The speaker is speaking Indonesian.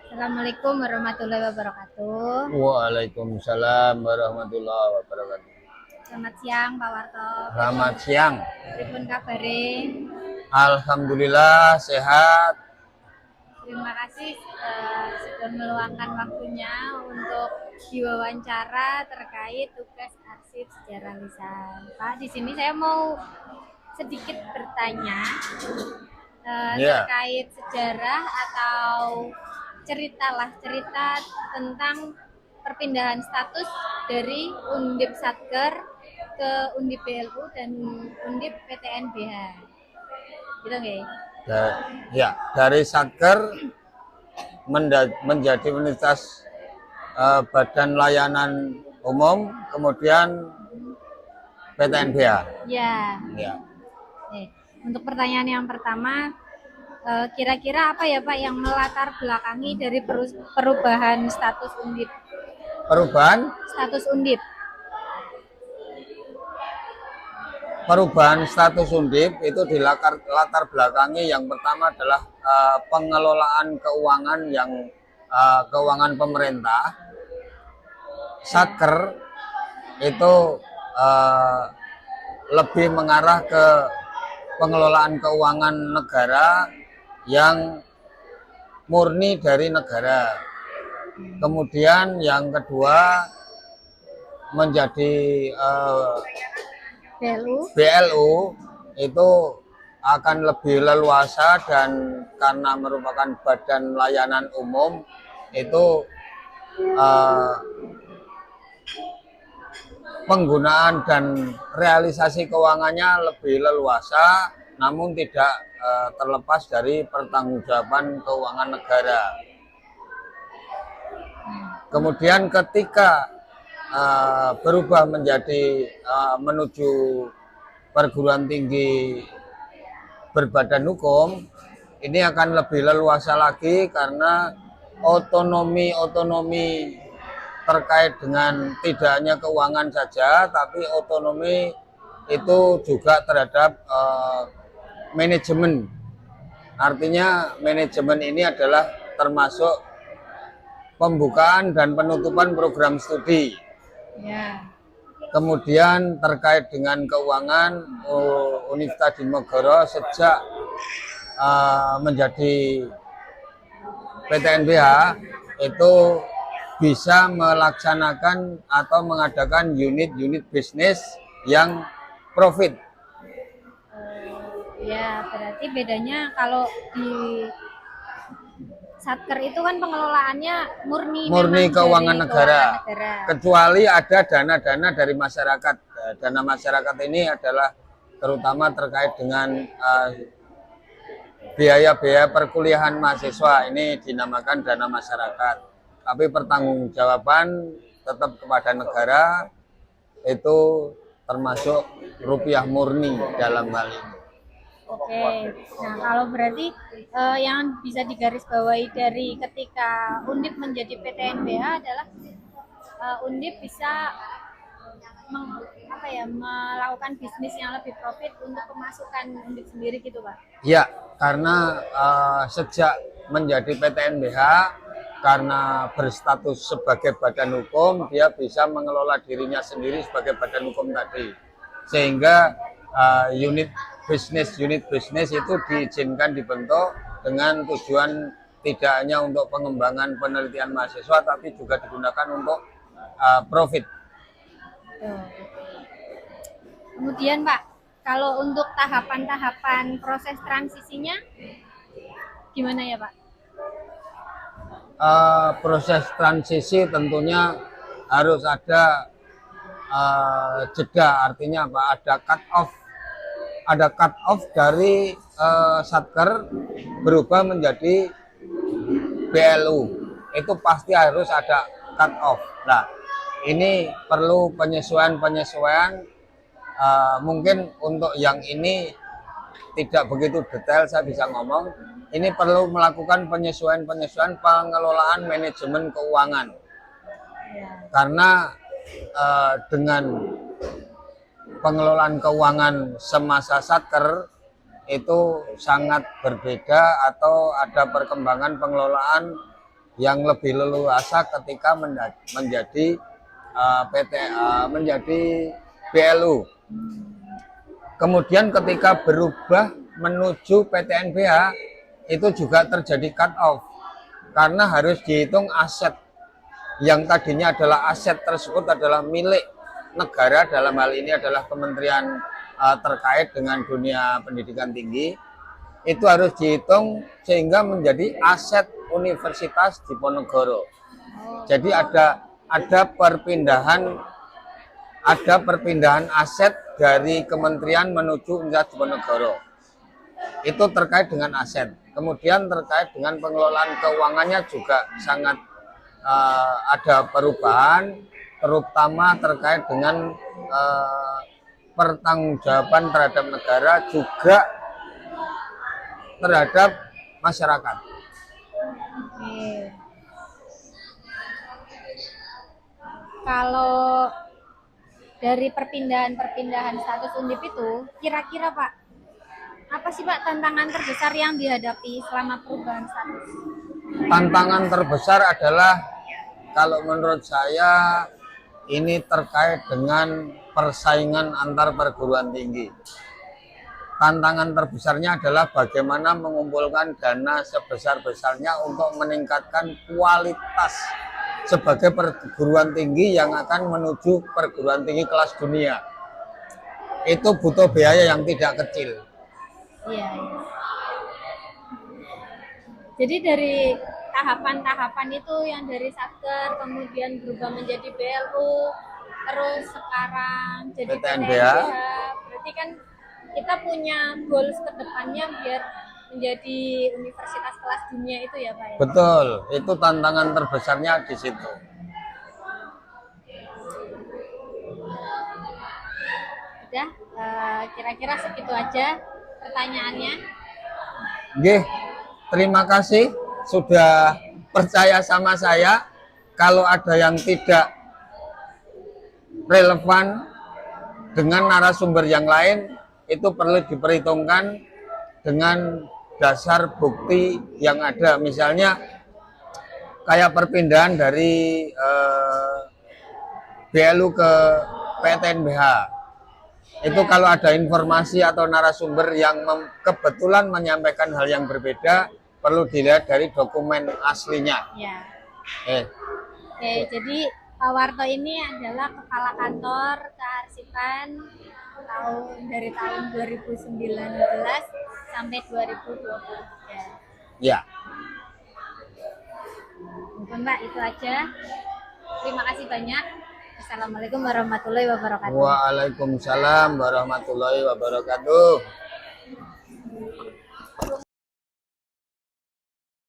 Assalamualaikum warahmatullahi wabarakatuh. Waalaikumsalam warahmatullahi wabarakatuh. Selamat siang Pak Warto. Selamat siang. Pripun kabare? Alhamdulillah sehat. Terima kasih sudah meluangkan waktunya untuk diwawancara terkait tugas arsip sejarah lisan. Pak, di sini saya mau sedikit bertanya Ya, terkait sejarah atau cerita tentang perpindahan status dari Undip Satker ke Undip BLU dan Undip PTNBH. Gitu nggih? ya, dari Satker menjadi Universitas Badan Layanan Umum, kemudian PTNBH. Ya. Ya, Untuk pertanyaan yang pertama, kira-kira apa ya Pak yang melatar belakangi dari perubahan status Undip? perubahan Status Undip. perubahan status Undip itu latar belakangi yang pertama adalah pengelolaan keuangan yang keuangan pemerintah. Satker itu lebih mengarah ke pengelolaan keuangan negara yang murni dari negara. Kemudian yang kedua menjadi BLU itu akan lebih leluasa, dan karena merupakan badan layanan umum itu penggunaan dan realisasi keuangannya lebih leluasa, namun tidak terlepas dari pertanggungjawaban keuangan negara. Kemudian ketika berubah menjadi menuju perguruan tinggi berbadan hukum, ini akan lebih leluasa lagi karena otonomi terkait dengan tidak hanya keuangan saja, tapi otonomi itu juga terhadap manajemen. Artinya manajemen ini adalah termasuk pembukaan dan penutupan program studi. Ya. Kemudian terkait dengan keuangan, Universitas Diponegoro sejak menjadi PTNBH itu bisa melaksanakan atau mengadakan unit-unit bisnis yang profit. Ya, berarti bedanya kalau di Satker itu kan pengelolaannya murni Keuangan dari negara. keuangan negara. Kecuali ada dana-dana dari masyarakat. Dana masyarakat ini adalah terutama terkait dengan biaya-biaya perkuliahan mahasiswa, ini dinamakan dana masyarakat. Tapi pertanggungjawaban tetap kepada negara, itu termasuk rupiah murni dalam hal ini. Oke, nah kalau berarti yang bisa digarisbawahi dari ketika Undip menjadi PTNBH adalah Undip bisa melakukan bisnis yang lebih profit untuk pemasukan Undip sendiri gitu Pak? Ya, karena sejak menjadi PTNBH, karena berstatus sebagai badan hukum, dia bisa mengelola dirinya sendiri sebagai badan hukum tadi, sehingga unit bisnis itu diizinkan dibentuk dengan tujuan tidak hanya untuk pengembangan penelitian mahasiswa, tapi juga digunakan untuk profit. Kemudian Pak, kalau untuk tahapan-tahapan proses transisinya gimana ya Pak? Proses transisi tentunya harus ada jeda, artinya apa? Ada cut off dari Satker berubah menjadi BLU, itu pasti harus ada cut off. Nah, ini perlu penyesuaian. Mungkin untuk yang ini tidak begitu detail saya bisa ngomong. Ini perlu melakukan penyesuaian pengelolaan manajemen keuangan. Karena dengan pengelolaan keuangan semasa Satker itu sangat berbeda, atau ada perkembangan pengelolaan yang lebih leluasa ketika menjadi menjadi BLU. Kemudian ketika berubah menuju PTNBH itu juga terjadi cut off karena harus dihitung aset yang tadinya adalah aset tersebut adalah milik negara, dalam hal ini adalah kementerian terkait dengan dunia pendidikan tinggi, itu harus dihitung sehingga menjadi aset Universitas Diponegoro. Jadi ada perpindahan aset dari kementerian menuju Universitas Diponegoro. Itu terkait dengan aset. Kemudian terkait dengan pengelolaan keuangannya juga sangat ada perubahan, terutama terkait dengan pertanggungjawaban terhadap negara juga terhadap masyarakat. Oke. Kalau dari perpindahan status Undip itu, kira-kira Pak, apa sih Pak tantangan terbesar yang dihadapi selama perubahan status? Tantangan terbesar adalah kalau menurut saya ini terkait dengan persaingan antar perguruan tinggi. Tantangan terbesarnya adalah bagaimana mengumpulkan dana sebesar-besarnya untuk meningkatkan kualitas sebagai perguruan tinggi yang akan menuju perguruan tinggi kelas dunia. Itu butuh biaya yang tidak kecil. Iya, iya. Jadi dari tahapan-tahapan itu yang dari Satker kemudian berubah menjadi BLU, terus sekarang jadi PTNBH. berarti kan kita punya goals ke depannya biar menjadi universitas kelas dunia itu ya Pak ya? Betul, itu tantangan terbesarnya di situ. Udah, kira-kira segitu aja pertanyaannya. Nggih, terima kasih sudah percaya sama saya. Kalau ada yang tidak relevan dengan narasumber yang lain, itu perlu diperhitungkan dengan dasar bukti yang ada. Misalnya kayak perpindahan dari BLU ke PTNBH. Itu kalau ada informasi atau narasumber yang kebetulan menyampaikan hal yang berbeda, perlu dilihat dari dokumen aslinya. Ya. Oke, jadi Pak Warto ini adalah kepala kantor kearsipan dari tahun 2019 sampai 2023. Ya. Mungkin Mbak itu aja. Terima kasih banyak. Assalamualaikum warahmatullahi wabarakatuh. Waalaikumsalam warahmatullahi wabarakatuh.